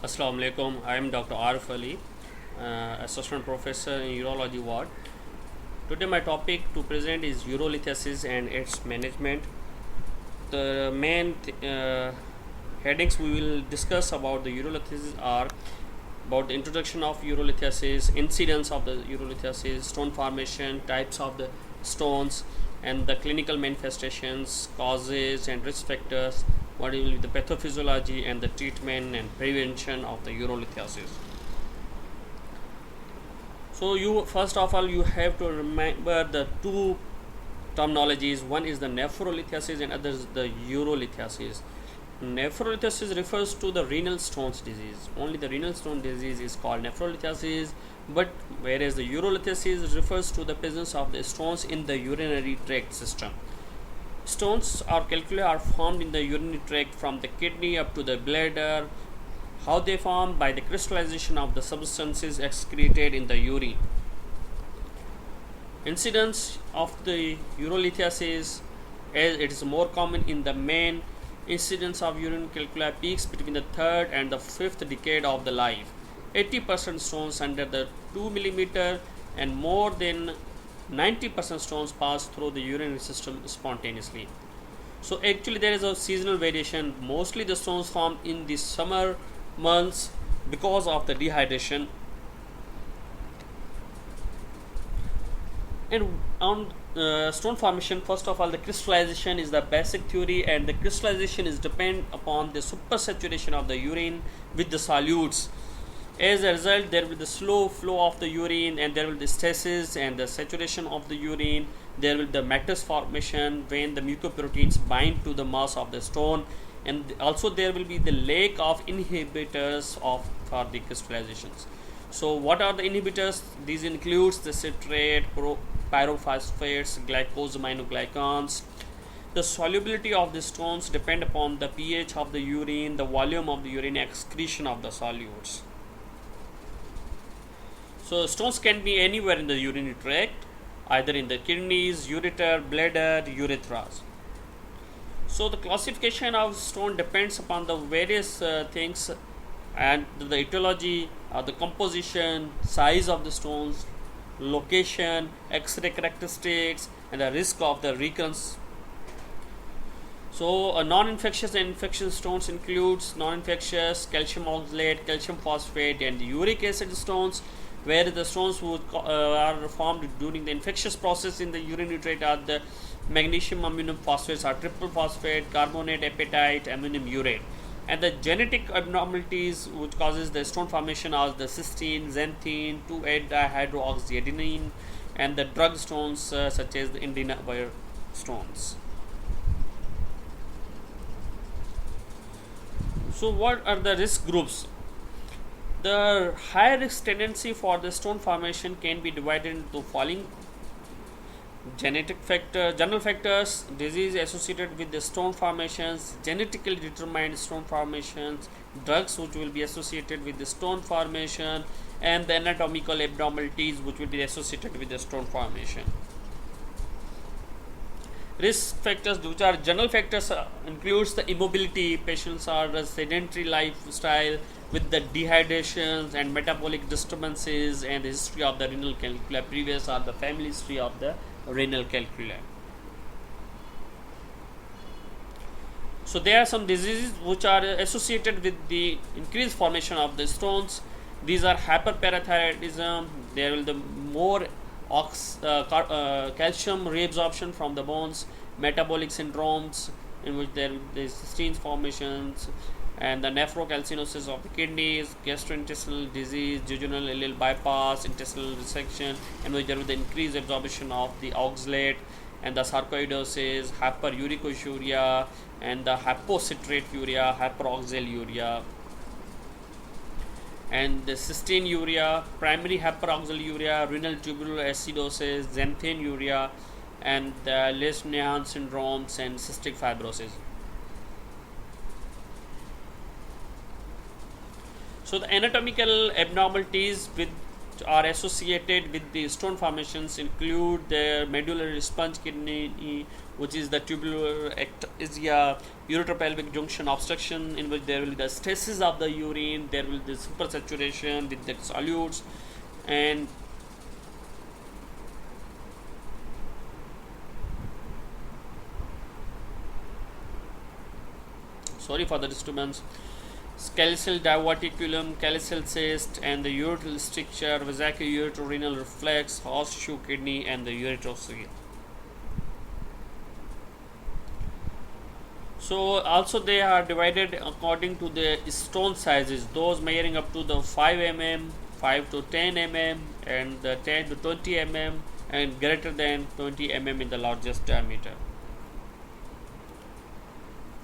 Assalamu alaikum. I am Dr. Arif Ali, Assistant Professor in Urology Ward. Today my topic to present is urolithiasis and its management. The main headings we will discuss about the urolithiasis are about the introduction of urolithiasis, incidence of the urolithiasis, stone formation, types of the stones, and the clinical manifestations, causes and risk factors, what will be the pathophysiology and the treatment and prevention of the urolithiasis. So you first of all you have to remember the two terminologies. One is the nephrolithiasis and other is the urolithiasis. Nephrolithiasis refers to the renal stones disease. Only the renal stone disease is called nephrolithiasis, but whereas the urolithiasis refers to the presence of the stones in the urinary tract system. Stones or calculi are formed in the urinary tract from the kidney up to the bladder. How they form? By the crystallization of the substances excreted in the urine. Incidence of the urolithiasis, as it is more common in the men, incidence of urine calculi peaks between the third and the fifth decade of the life. 80% stones under the 2 mm and more than 90% stones pass through the urinary system spontaneously. So actually there is a seasonal variation. Mostly the stones form in the summer months because of the dehydration. And on stone formation, first of all, the crystallization is the basic theory, and the crystallization is depend upon the supersaturation of the urine with the solutes. As a result, there will be the slow flow of the urine, and there will be stasis and the saturation of the urine. There will be the matrix formation when the mucoproteins bind to the mass of the stone, and also there will be the lack of inhibitors for the crystallizations. So what are the inhibitors? These includes the citrate, pyrophosphates, glycosaminoglycans. The solubility of the stones depend upon the pH of the urine, the volume of the urine, excretion of the solutes. So stones can be anywhere in the urinary tract, either in the kidneys, ureter, bladder, urethras. So the classification of stone depends upon the various things, and the etiology, the composition, size of the stones, location, X-ray characteristics, and the risk of the recurrence. So non-infectious and infectious stones includes non-infectious calcium oxalate, calcium phosphate, and uric acid stones, where the stones are formed during the infectious process in the urinary tract are the magnesium ammonium phosphates or triple phosphate, carbonate, apatite, ammonium urate. And the genetic abnormalities which causes the stone formation are the cysteine, xanthine, 2,8-dihydroxyadenine, and the drug stones such as the indinavir stones. So what are the risk groups? The high risk tendency for the stone formation can be divided into following: genetic factor, general factors, disease associated with the stone formations, genetically determined stone formations, drugs which will be associated with the stone formation, and the anatomical abnormalities which will be associated with the stone formation. Risk factors, which are general factors, includes the immobility. Patients are a sedentary lifestyle with the dehydrations and metabolic disturbances, and the history of the renal calculi previous or the family history of the renal calculi. So there are some diseases which are associated with the increased formation of the stones. These are hyperparathyroidism. There will be more calcium reabsorption from the bones, metabolic syndromes in which there is cysteine formations, and the nephrocalcinosis of the kidneys, gastrointestinal disease, jejunal ileal bypass, intestinal resection, in which there is the increased absorption of the oxalate, and the sarcoidosis, hyperuricuria, and the hypocitraturia, hyperoxaluria, and the cystinuria, primary hyperoxaluria, renal tubular acidosis, xanthinuria, and the Lesch-Nyhan syndromes and cystic fibrosis. So the anatomical abnormalities with are associated with the stone formations include the medullary sponge kidney, which is the tubular ectasia, uretropelvic junction obstruction, in which there will be the stasis of the urine, there will be supersaturation with the solutes, and sorry for the disturbance, calyceal diverticulum, calyceal cyst, and the ureteral stricture, vesico-ureterorenal reflex, horseshoe kidney, and the ureterosy. So also they are divided according to the stone sizes, those measuring up to the 5 mm, 5 to 10 mm, and the 10 to 20 mm, and greater than 20 mm in the largest diameter.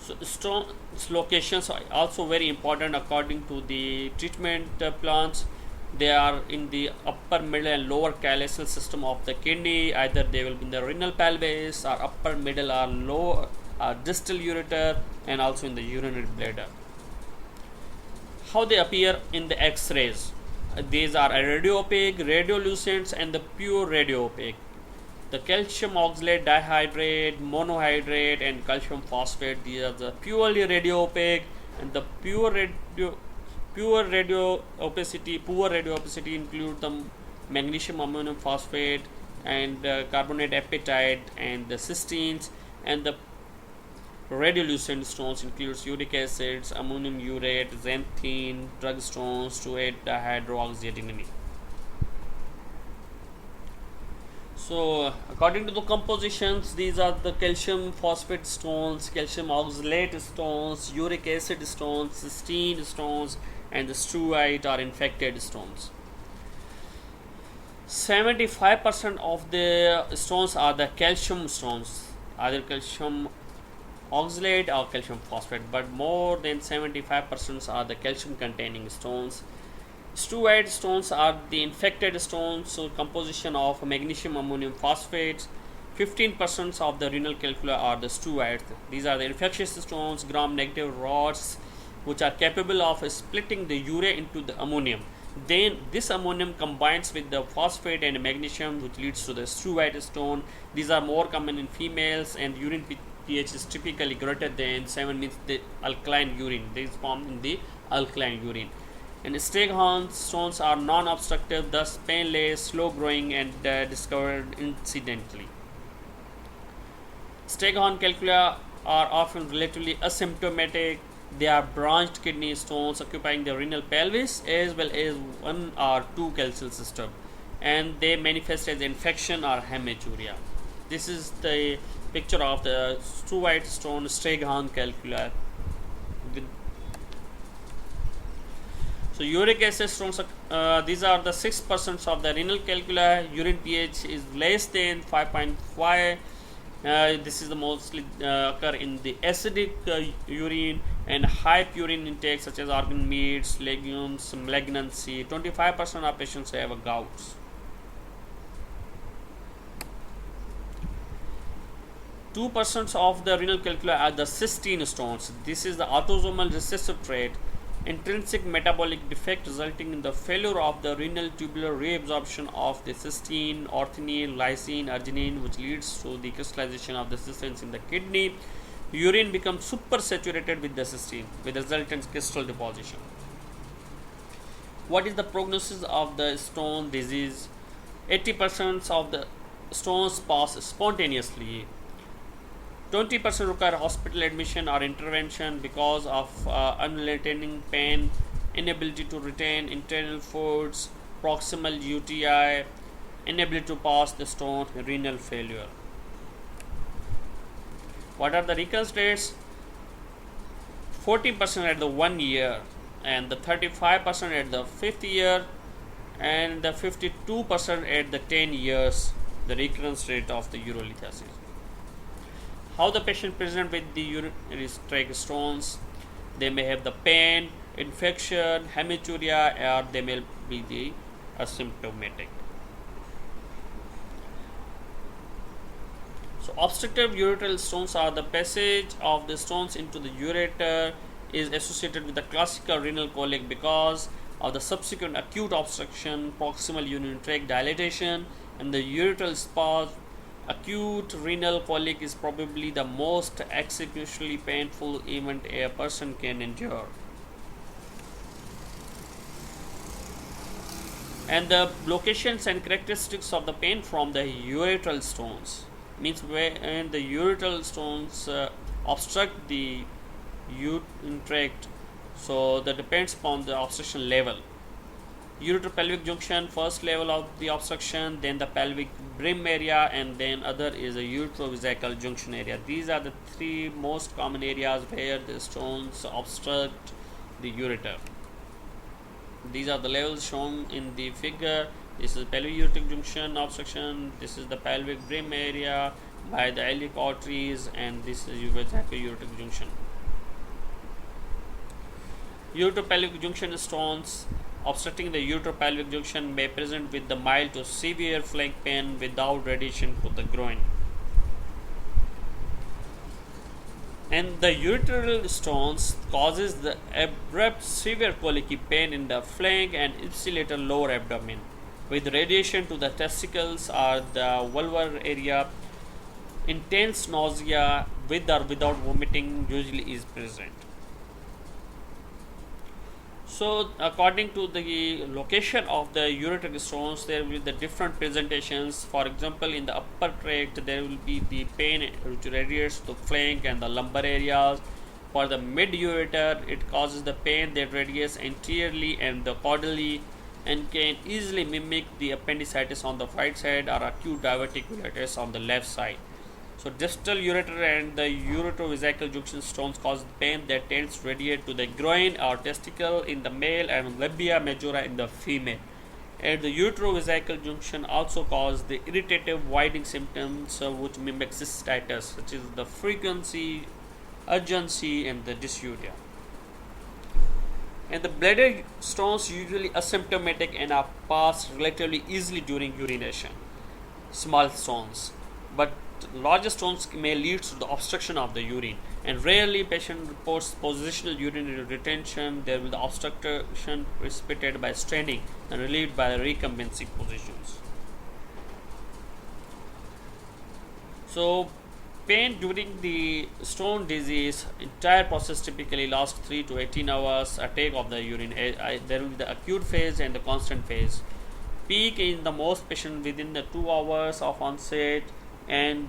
So stones locations are also very important according to the treatment plans. They are in the upper, middle, and lower calyceal system of the kidney. Either they will be in the renal pelvis, or upper, middle, or lower, distal ureter, and also in the urinary bladder. How they appear in the X-rays? These are radiopaque, radiolucent, and the pure radiopaque. The calcium oxalate dihydrate, monohydrate, and calcium phosphate, these are the purely radiopaque, and the poor radio opacity include the magnesium ammonium phosphate and carbonate apatite and the cysteines, and the radiolucent stones includes uric acids, ammonium urate, xanthine, drug stones, 2,8 dihydroxyadenine. So according to the compositions, these are the calcium phosphate stones, calcium oxalate stones, uric acid stones, cysteine stones, and the struvite or infected stones. 75% of the stones are the calcium stones, either calcium oxalate or calcium phosphate, but more than 75% are the calcium containing stones. Struvite stones are the infected stones, so composition of magnesium ammonium phosphate. 15% of the renal calcula are the struvites. These are the infectious stones, gram-negative rods, which are capable of splitting the urea into the ammonium. Then this ammonium combines with the phosphate and magnesium, which leads to the struvite stone. These are more common in females, and urine pH is typically greater than 7, means the alkaline urine. They is formed in the alkaline urine. And Staghorn stones are non-obstructive, thus painless, slow-growing, and discovered incidentally. Staghorn calcula are often relatively asymptomatic. They are branched kidney stones occupying the renal pelvis as well as one or two calcial system, and they manifest as infection or hematuria. This is the picture of the struvite stone Staghorn calcula. So uric acid stones, these are the 6% of the renal calcula. Urine pH is less than 5.5. This is the mostly occur in the acidic urine and high purine intake such as organ meats, legumes, malignancy. 25% of patients have gouts. 2% of the renal calcula are the cysteine stones. This is the autosomal recessive trait, intrinsic metabolic defect resulting in the failure of the renal tubular reabsorption of the cysteine, ornithine, lysine, arginine, which leads to the crystallization of the cysteines in the kidney. Urine becomes supersaturated with the cysteine, with resultant crystal deposition. What is the prognosis of the stone disease? 80% of the stones pass spontaneously. 20% require hospital admission or intervention because of unrelenting pain, inability to retain internal foods, proximal UTI, inability to pass the stone, renal failure. What are the recurrence rates? 40% at the 1 year, and the 35% at the 5th year, and the 52% at the 10 years, the recurrence rate of the urolithiasis. How the patient present with the urinary tract stones? They may have the pain, infection, hematuria, or they may be the asymptomatic. So obstructive ureteral stones are the passage of the stones into the ureter is associated with the classical renal colic because of the subsequent acute obstruction, proximal urinary tract dilatation, and the ureteral spasm. Acute renal colic is probably the most exceptionally painful event a person can endure. And the locations and characteristics of the pain from the ureteral stones means when the ureteral stones obstruct the urinary tract, so that depends upon the obstruction level. Uretero-pelvic junction, first level of the obstruction, then the pelvic brim area, and then other is a uretrovesical junction area. These are the three most common areas where the stones obstruct the ureter. These are the levels shown in the figure. This is pelvic ureteric junction obstruction, this is the pelvic brim area by the iliac arteries, and this is vesical ureteric junction. Uretero-pelvic junction stones obstructing the uretero-pelvic junction may present with the mild to severe flank pain without radiation to the groin. And the ureteral stones causes the abrupt severe colic pain in the flank and ipsilateral lower abdomen, with radiation to the testicles or the vulvar area. Intense nausea with or without vomiting usually is present. So, according to the location of the ureteric stones, there will be the different presentations. For example, in the upper tract, there will be the pain which radiates to flank and the lumbar areas. For the mid ureter, it causes the pain that radiates anteriorly and the caudally, and can easily mimic the appendicitis on the right side or acute diverticulitis on the left side. So, distal ureter and the uretrovesical junction stones cause pain that tends to radiate to the groin or testicle in the male and labia majora in the female. And the uretrovesical junction also cause the irritative voiding symptoms which mimic cystitis, such as the frequency, urgency, and the dysuria. And the bladder stones usually asymptomatic and are passed relatively easily during urination. Small stones, but larger stones may lead to the obstruction of the urine, and rarely patient reports positional urinary retention. There will be the obstruction precipitated by straining and relieved by recompensating positions. So, pain during the stone disease, entire process typically lasts 3 to 18 hours. A take of the urine. There will be the acute phase and the constant phase. Peak in the most patient within the 2 hours of onset, and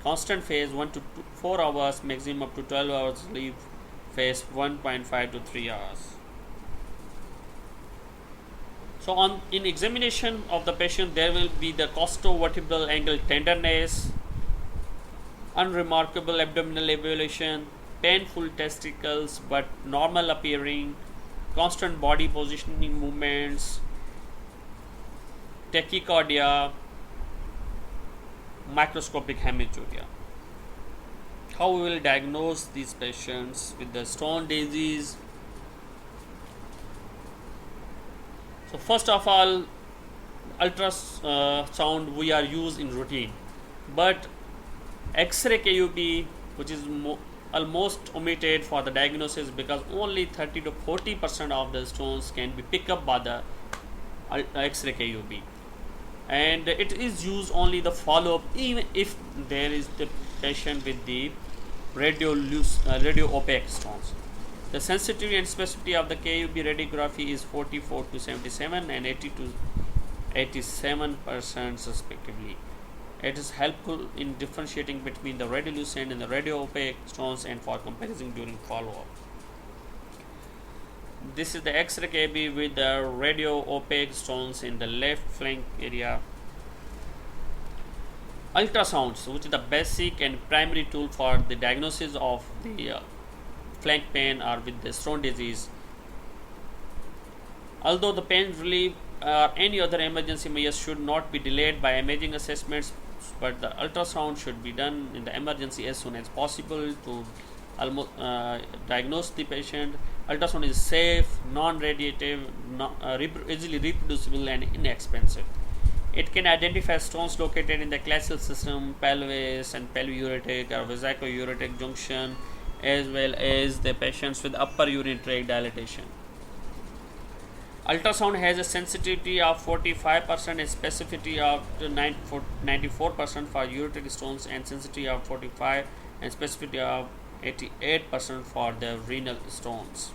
constant phase 1 to 4 hours, maximum up to 12 hours, leave phase 1.5 to 3 hours. So in examination of the patient, there will be the costovertebral angle tenderness, unremarkable abdominal elevation, painful testicles but normal appearing, constant body positioning movements, tachycardia, microscopic hematuria. How we will diagnose these patients with the stone disease? So first of all, ultrasound we are used in routine, but X-ray KUB, which is almost omitted for the diagnosis, because only 30 to 40% of the stones can be picked up by the X-ray KUB, and it is used only the follow-up even if there is the patient with the radio opaque stones. The sensitivity and specificity of the KUB radiography is 44 to 77 and 80 to 87% respectively. It is helpful in differentiating between the radiolucent and the radio opaque stones and for comparison during follow-up. This is the X-ray KB with the radio opaque stones in the left flank area. Ultrasounds, which is the basic and primary tool for the diagnosis of the flank pain or with the stone disease. Although the pain relief or any other emergency measures should not be delayed by imaging assessments, but the ultrasound should be done in the emergency as soon as possible to diagnose the patient. Ultrasound is safe, non-radiative, easily reproducible and inexpensive. It can identify stones located in the classical system, pelvis and pelviureteric or vesicoureteric junction, as well as the patients with upper urinary tract dilatation. Ultrasound has a sensitivity of 45% and specificity of 94% for ureteric stones, and sensitivity of 45 and specificity of 88% for the renal stones.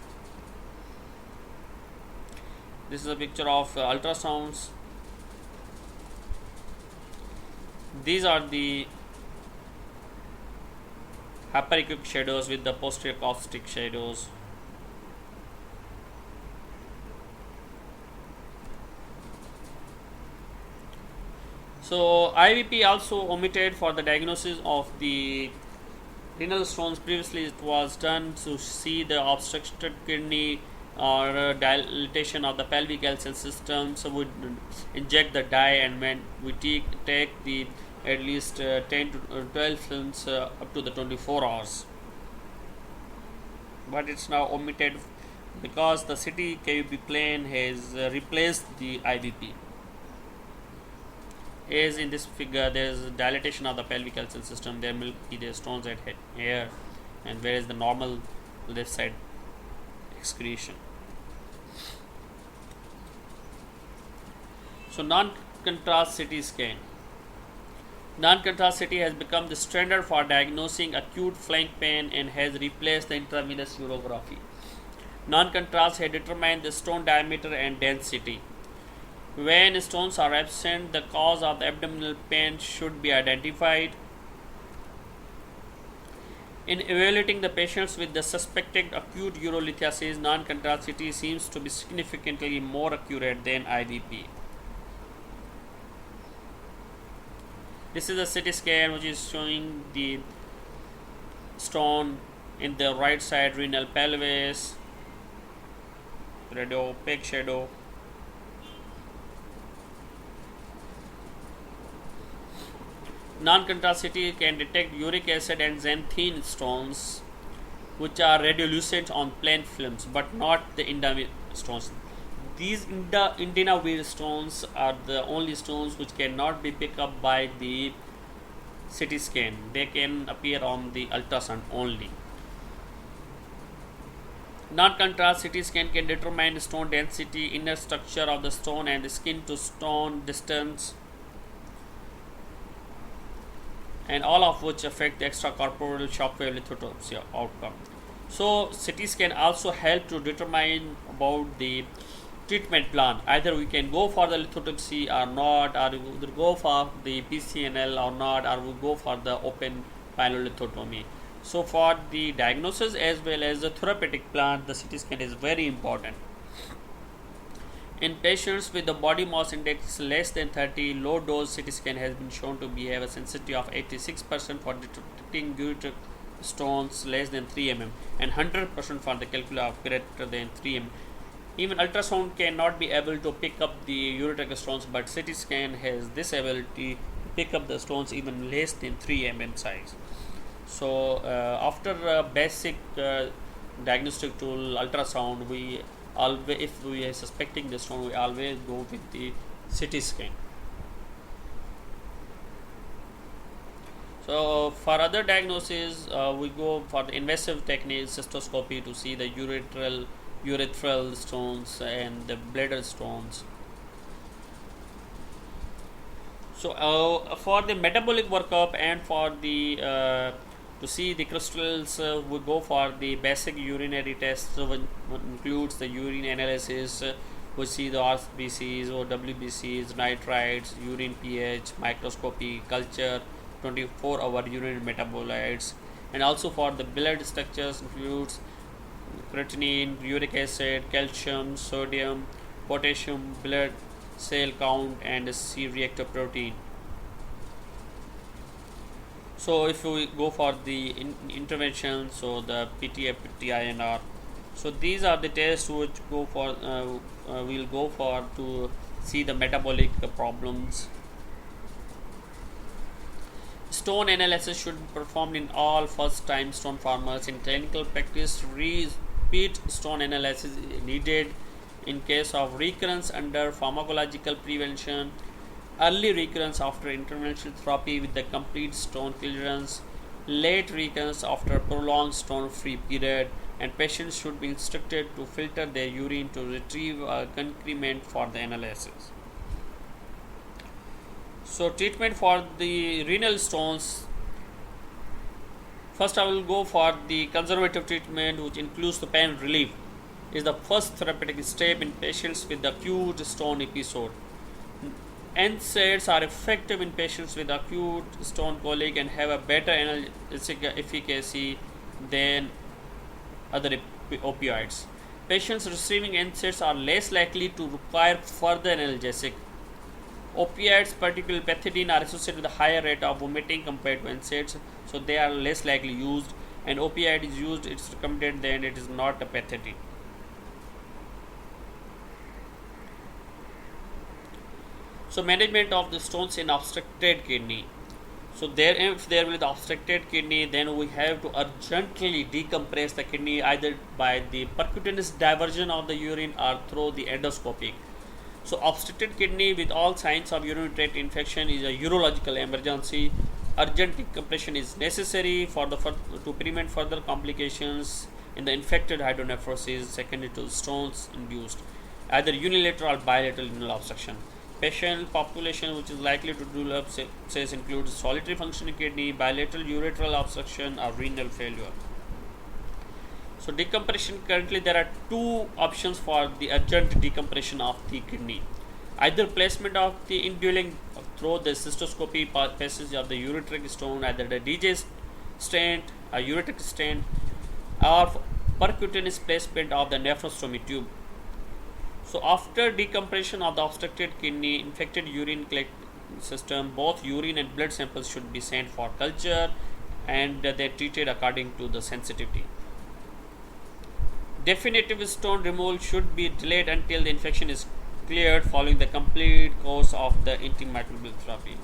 This is a picture of ultrasounds. These are the hyperequipped shadows with the posterior caustic shadows. So IVP also omitted for the diagnosis of the renal stones. Previously it was done to see the obstructed kidney or dilatation of the pelvic calcium system. So we inject the dye, and when we take the at least 10 to 12 films up to the 24 hours. But it's now omitted because the CT KUB plane has replaced the IVP. As in this figure, there is dilatation of the pelvic calcium system. There will be the stones at here, and where is the normal left side excretion. So non-contrast CT scan. Non-contrast CT has become the standard for diagnosing acute flank pain and has replaced the intravenous urography. Non-contrast has determined the stone diameter and density. When stones are absent, the cause of the abdominal pain should be identified. In evaluating the patients with the suspected acute urolithiasis, non-contrast CT seems to be significantly more accurate than IVP. This is a CT scan which is showing the stone in the right side renal pelvis, radio opaque shadow. Non-contrast CT can detect uric acid and xanthine stones, which are radiolucent on plain films, but not the indavir stones. These indavir stones are the only stones which cannot be picked up by the CT scan. They can appear on the ultrasound only. Non-contrast CT scan can determine stone density, inner structure of the stone, and the skin to stone distance, and all of which affect the extracorporeal shockwave lithotripsy outcome. So CT scan also help to determine about the treatment plan. Either we can go for the lithotripsy or not, or we either go for the PCNL or not, or we go for the open pyelolithotomy. So for the diagnosis as well as the therapeutic plan, the CT scan is very important. In patients with the body mass index less than 30, low dose CT scan has been shown to have a sensitivity of 86% for detecting ureteric stones less than 3 mm and 100% for the calculi of greater than 3 mm. Even ultrasound cannot be able to pick up the ureteric stones, but CT scan has this ability to pick up the stones even less than 3 mm size. So after basic diagnostic tool ultrasound, we always, if we are suspecting the stone, we always go with the CT scan. So for other diagnoses, we go for the invasive techniques, cystoscopy, to see the urethral stones and the bladder stones. So for the metabolic workup and for the to see the crystals, we go for the basic urinary tests, which includes the urine analysis. We see the RBCs or WBCs, nitrites, urine pH, microscopy, culture, 24-hour urine metabolites, and also for the blood structures includes creatinine, uric acid, calcium, sodium, potassium, blood cell count, and C-reactive protein. So if we go for the intervention, so the PTA, PTINR, so these are the tests which go for we'll go for to see the metabolic problems. Stone analysis should be performed in all first-time stone farmers. In clinical practice, repeat stone analysis is needed in case of recurrence under pharmacological prevention, early recurrence after interventional therapy with the complete stone clearance, late recurrence after prolonged stone-free period, and patients should be instructed to filter their urine to retrieve a concrement for the analysis. So treatment for the renal stones. First I will go for the conservative treatment, which includes the pain relief. Is the first therapeutic step in patients with acute stone episode. NSAIDs are effective in patients with acute stone colic and have a better analgesic efficacy than other opioids. Patients receiving NSAIDs are less likely to require further analgesic. Opioids, particularly pethidine, are associated with a higher rate of vomiting compared to NSAIDs, so they are less likely used. And opioid is used, it's recommended, then it is not a pethidine. So management of the stones in obstructed kidney. So if there will be the obstructed kidney, then we have to urgently decompress the kidney either by the percutaneous diversion of the urine or through the endoscopic. So obstructed kidney with all signs of urinary tract infection is a urological emergency. Urgent decompression is necessary to prevent further complications in the infected hydronephrosis secondary to stones induced, either unilateral or bilateral renal obstruction. Patient population which is likely to develop sepsis includes solitary functioning kidney, bilateral ureteral obstruction, or renal failure. So decompression, currently there are two options for the urgent decompression of the kidney. Either placement of the indwelling through the cystoscopy passage of the ureteric stone, either the DJ stent, a ureteric stent, or percutaneous placement of the nephrostomy tube. So after decompression of the obstructed kidney, infected urine collecting system, both urine and blood samples should be sent for culture and they are treated according to the sensitivity. Definitive stone removal should be delayed until the infection is cleared following the complete course of the antimicrobial therapy.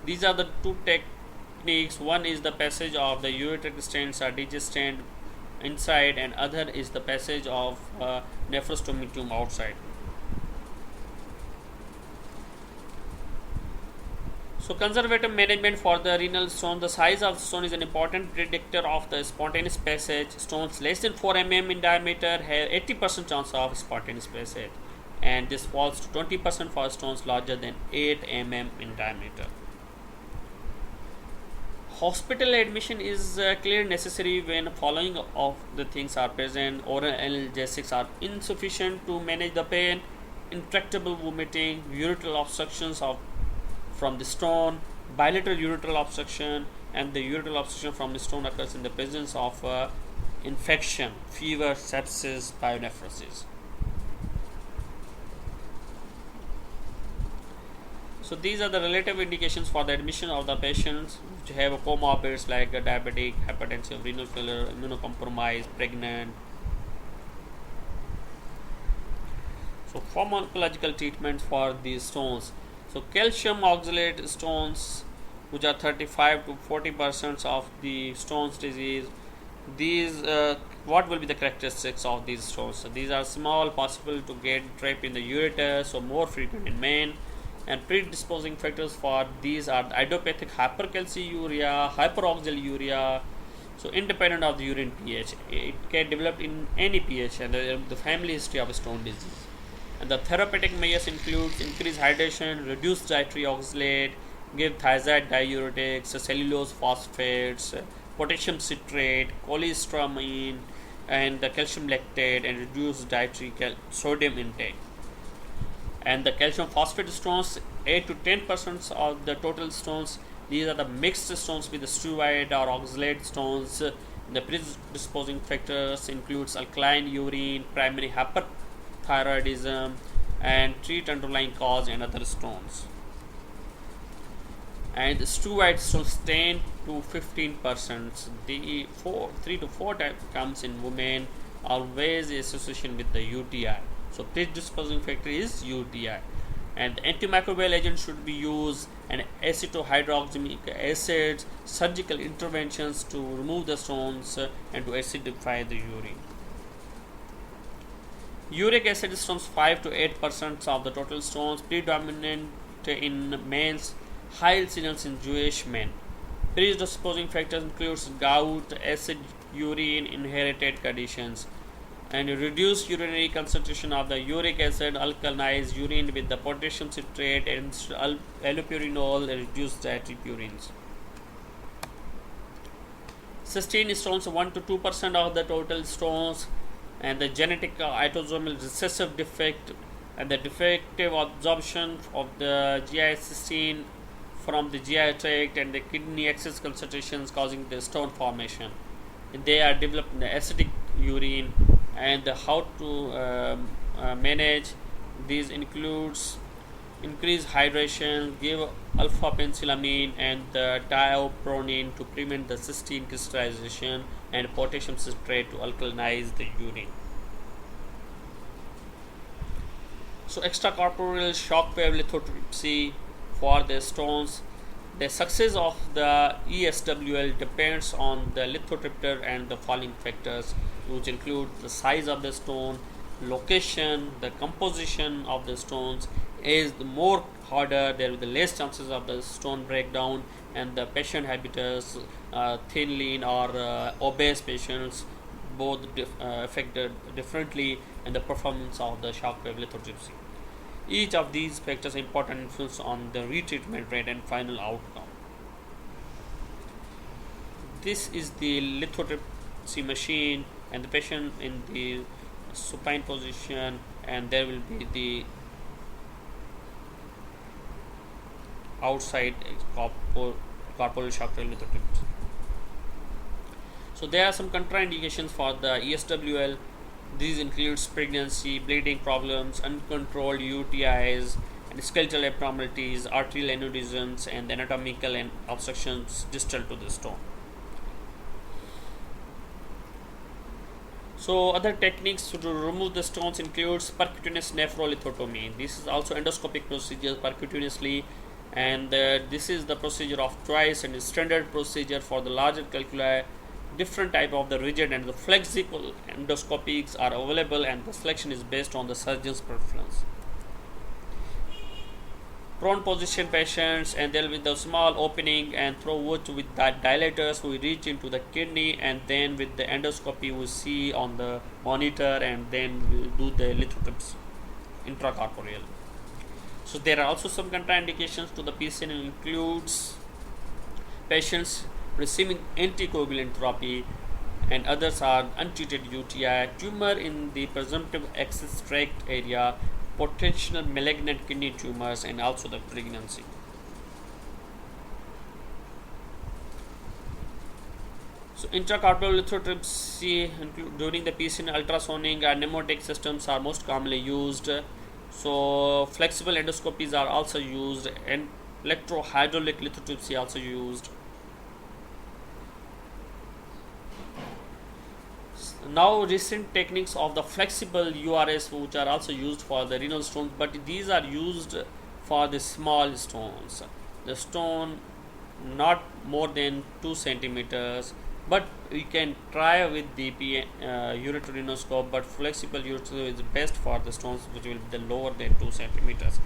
These are the two techniques. One is the passage of the ureteric stents or DJ stent inside, and other is the passage of nephrostomy tube outside. So conservative management for the renal stone. The size of the stone is an important predictor of the spontaneous passage. Stones less than 4 mm in diameter have 80% chance of spontaneous passage, and this falls to 20% for stones larger than 8 mm in diameter. Hospital admission is clearly necessary when following of the things are present. Oral analgesics are insufficient to manage the pain, intractable vomiting, ureteral obstructions from the stone, bilateral ureteral obstruction, and the ureteral obstruction from the stone occurs in the presence of infection, fever, sepsis, pyonephrosis. So these are the relative indications for the admission of the patients which have comorbids like diabetic, hypertensive, renal failure, immunocompromised, pregnant. So pharmacological treatments for these stones. So calcium oxalate stones, which are 35 to 40% of the stones disease. These what will be the characteristics of these stones? So these are small, possible to get trapped in the ureter, so more frequent in men. And predisposing factors for these are the idiopathic hypercalciuria, hyperoxaluria, so independent of the urine pH. It can develop in any pH and the family history of stone disease. And the therapeutic measures includes increased hydration, reduced dietary oxalate, give thiazide diuretics, cellulose phosphates, potassium citrate, cholestyramine, and the calcium lactate, and reduce dietary sodium intake. And the calcium phosphate stones, 8 to 10% of the total stones. These are the mixed stones with the steroid or oxalate stones. The predisposing factors includes alkaline urine, primary hyperthyroidism, and treat underlying cause and other stones. And the steroid stones 10 to 15%. The 3 to 4 times comes in women, always association with the UTI. So predisposing factor is UTI, and antimicrobial agents should be used, and acetohydroxamic acids, surgical interventions to remove the stones and to acidify the urine. Uric acid stones 5 to 8% of the total stones, predominant in males, high incidence in Jewish men. Predisposing factors includes gout, acid urine inherited conditions, and reduced urinary concentration of the uric acid alkalize urine with the potassium citrate and allopurinol reduce dietary purines. Cystine stones 1 to 2% of the total stones, and the genetic autosomal recessive defect and the defective absorption of the GI cystine from the GI tract and the kidney excess concentrations causing the stone formation. And they are developed in the acidic urine, and how to manage these includes increase hydration, give alpha penicillamine and the diopronine to prevent the cystine crystallization, and potassium citrate to alkalinize the urine. So extracorporeal shockwave lithotripsy for the stones. The success of the ESWL depends on the lithotripter and the following factors, which include the size of the stone, location, the composition of the stones. Is the more harder, there will be less chances of the stone breakdown, and the patient habitus, thin, lean, or obese patients, both affected differently in the performance of the shockwave lithotripsy. Each of these factors important influence on the retreatment rate and final outcome. This is the lithotripsy machine, and the patient in the supine position, and there will be the outside corporeal shockwave lithotripsy. So there are some contraindications for the ESWL. These includes pregnancy, bleeding problems, uncontrolled UTIs, and skeletal abnormalities, arterial aneurysms, and anatomical and obstructions distal to the stone. So other techniques to remove the stones includes percutaneous nephrolithotomy. This is also endoscopic procedure percutaneously, and this is the procedure of choice and standard procedure for the larger calculi. Different type of the rigid and the flexible endoscopics are available, and the selection is based on the surgeon's preference. Prone position patients, and there will be the small opening, and through which with that dilators we reach into the kidney, and then with the endoscopy we see on the monitor, and then we do the lithotripsy intracorporeal. So there are also some contraindications to the PCN, includes patients receiving anticoagulant therapy, and others are untreated UTI, tumor in the presumptive access tract area, potential malignant kidney tumors, and also the pregnancy. So intracorporeal lithotripsy during the PCN ultrasonic and pneumatic systems are most commonly used. So flexible endoscopies are also used, and electrohydraulic lithotripsy also used. Now recent techniques of the flexible URS, which are also used for the renal stones, but these are used for the small stones, the stone not more than 2 centimeters, but we can try with the ureteroscope, but flexible ureteroscope is best for the stones which will be the lower than 2 centimeters.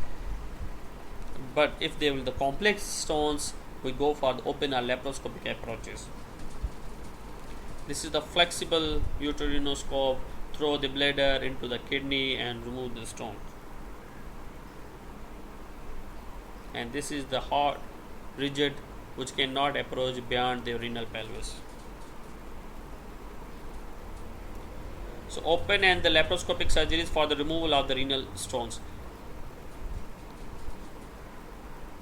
But if they will the complex stones, we go for the open or laparoscopic approaches. This is the flexible ureteroscope. Throw the bladder into the kidney and remove the stone. And this is the hard, rigid, which cannot approach beyond the renal pelvis. So open and the laparoscopic surgeries for the removal of the renal stones.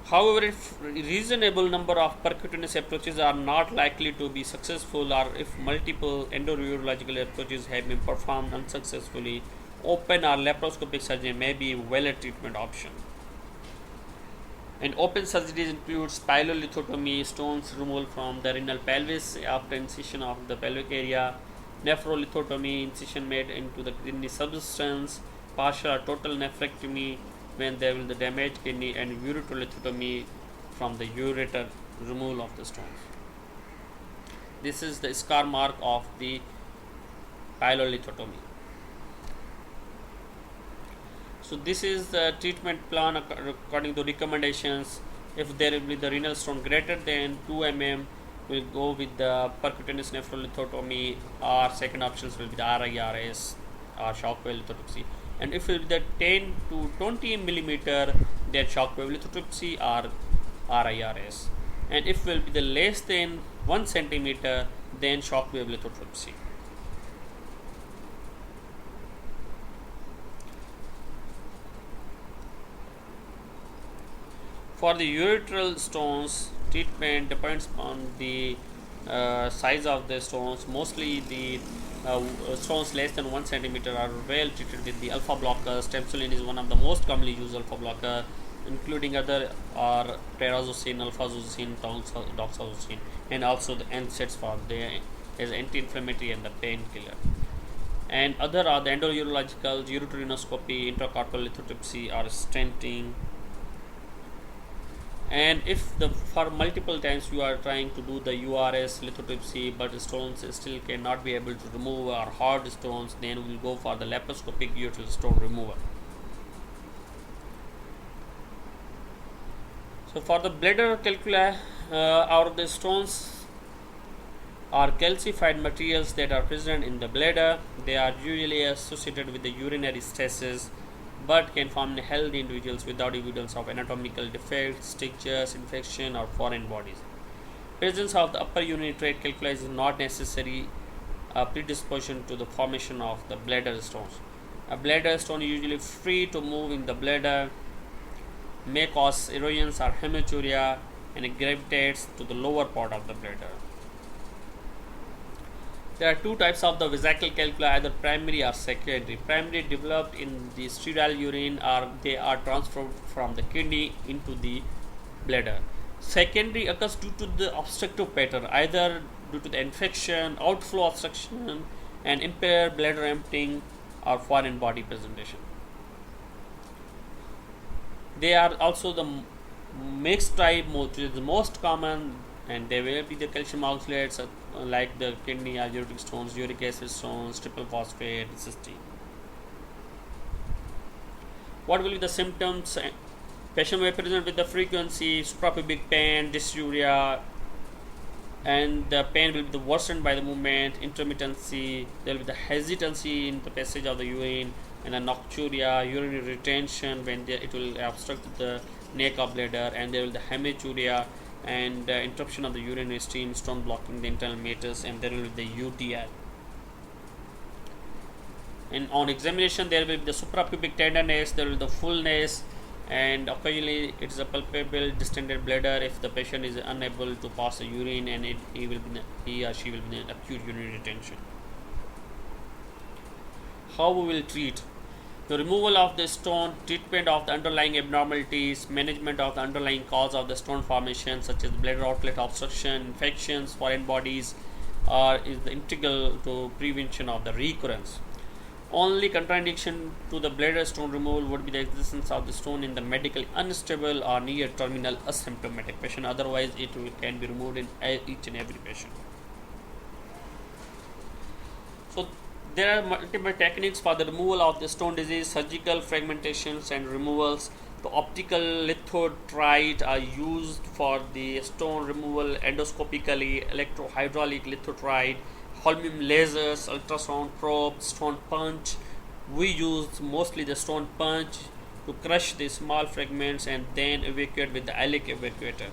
However, if reasonable number of percutaneous approaches are not likely to be successful, or if multiple endourological approaches have been performed unsuccessfully, open or laparoscopic surgery may be a valid treatment option. And open surgeries includes pyelolithotomy, stones removal from the renal pelvis after incision of the pelvic area, nephrolithotomy, incision made into the kidney substance, partial or total nephrectomy when there will be the damaged kidney, and ureterolithotomy from the ureter, removal of the stones. This is the scar mark of the pyelolithotomy. So this is the treatment plan according to recommendations. If there will be the renal stone greater than 2 mm, we'll go with the percutaneous nephrolithotomy, or second options will be the RIRS or shockwave lithotripsy. And if it will be the 10 to 20 millimeter, then shockwave lithotripsy or RIRS. And if it will be the less than 1 centimeter, then shockwave lithotripsy. For the ureteral stones, treatment depends on the size of the stones. Mostly the stones less than 1 centimeter are well treated with the alpha blocker. Temsolin is one of the most commonly used alpha blocker, including other are terazosin, alphazosine, doxazosine, and also the NSAIDs for the as anti-inflammatory and the painkiller. And other are the endourological, ureterinoscopy, intracorporeal lithotripsy, or stenting. And if for multiple times you are trying to do the URS lithotripsy but stones still cannot be able to remove or hard stones, then we will go for the laparoscopic ureteral stone removal. So for the bladder calculi, or the stones are calcified materials that are present in the bladder. They are usually associated with the urinary stasis, but can form in healthy individuals without evidence of anatomical defects, strictures, infection, or foreign bodies. Presence of the upper urinary tract calculi is not necessary a predisposition to the formation of the bladder stones. A bladder stone is usually free to move in the bladder, may cause erosions or hematuria, and it gravitates to the lower part of the bladder. There are two types of the vesical calculi, either primary or secondary. Primary developed in the sterile urine, or they are transferred from the kidney into the bladder. Secondary occurs due to the obstructive pattern, either due to the infection, outflow obstruction, and impaired bladder emptying, or foreign body presentation. They are also the mixed type, which is the most common, and they will be the calcium oxalates like the kidney or uric stones, uric acid stones, triple phosphate, cysteine. What will be the symptoms? Patient may present with the frequency, suprapubic pain, dysuria, and the pain will be worsened by the movement, intermittency. There will be the hesitancy in the passage of the urine, and the nocturia, urinary retention when it will obstruct the neck of bladder, and there will be the hematuria and interruption of the urinary stream, stone blocking the internal meatus, and there will be the UTI. And on examination, there will be the suprapubic tenderness, there will be the fullness, and occasionally it is a palpable distended bladder if the patient is unable to pass the urine, and he or she will be in acute urinary retention. How we will treat? The removal of the stone, treatment of the underlying abnormalities, management of the underlying cause of the stone formation, such as bladder outlet obstruction, infections, foreign bodies, is the integral to prevention of the recurrence. Only contraindication to the bladder stone removal would be the existence of the stone in the medically unstable or near terminal asymptomatic patient. Otherwise, can be removed in each and every patient. So there are multiple techniques for the removal of the stone disease: surgical fragmentations and removals. The optical lithotripsy are used for the stone removal endoscopically, electrohydraulic lithotripsy, holmium lasers, ultrasound probe, stone punch. We use mostly the stone punch to crush the small fragments and then evacuate with the Ehrlich evacuator.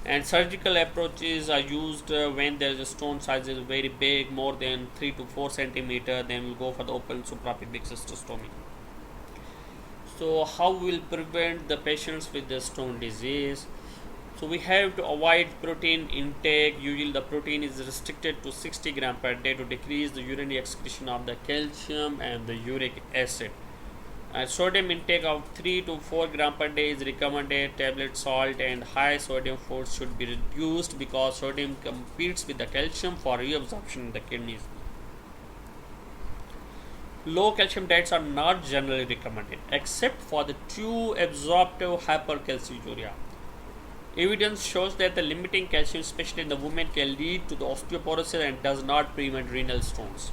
And surgical approaches are used when there is a stone size is very big, more than 3 to 4 centimeter. Then we'll go for the open suprapubic cystostomy. So how will prevent the patients with the stone disease? So we have to avoid protein intake. Usually the protein is restricted to 60 gram per day to decrease the urinary excretion of the calcium and the uric acid. Sodium intake of 3 to 4 gram per day is recommended. Tablet salt and high sodium foods should be reduced because sodium competes with the calcium for reabsorption in the kidneys. Low calcium diets are not generally recommended except for the true absorptive hypercalciuria. Evidence shows that the limiting calcium, especially in the women, can lead to the osteoporosis and does not prevent renal stones.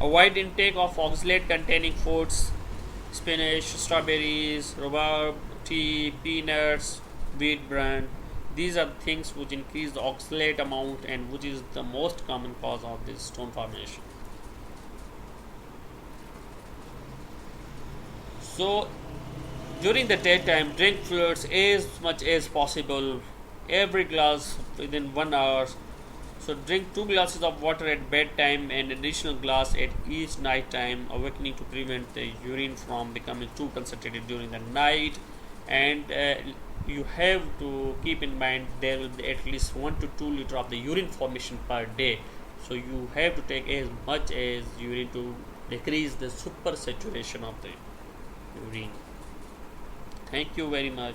Avoid intake of oxalate containing foods: spinach, strawberries, rhubarb, tea, peanuts, wheat bran. These are things which increase the oxalate amount and which is the most common cause of this stone formation. So during the daytime, drink fluids as much as possible, every glass within 1 hour. So drink 2 glasses of water at bedtime and additional glass at each night time, awakening to prevent the urine from becoming too concentrated during the night. And you have to keep in mind there will be at least 1 to 2 liter of the urine formation per day. So you have to take as much as urine to decrease the super saturation of the urine. Thank you very much.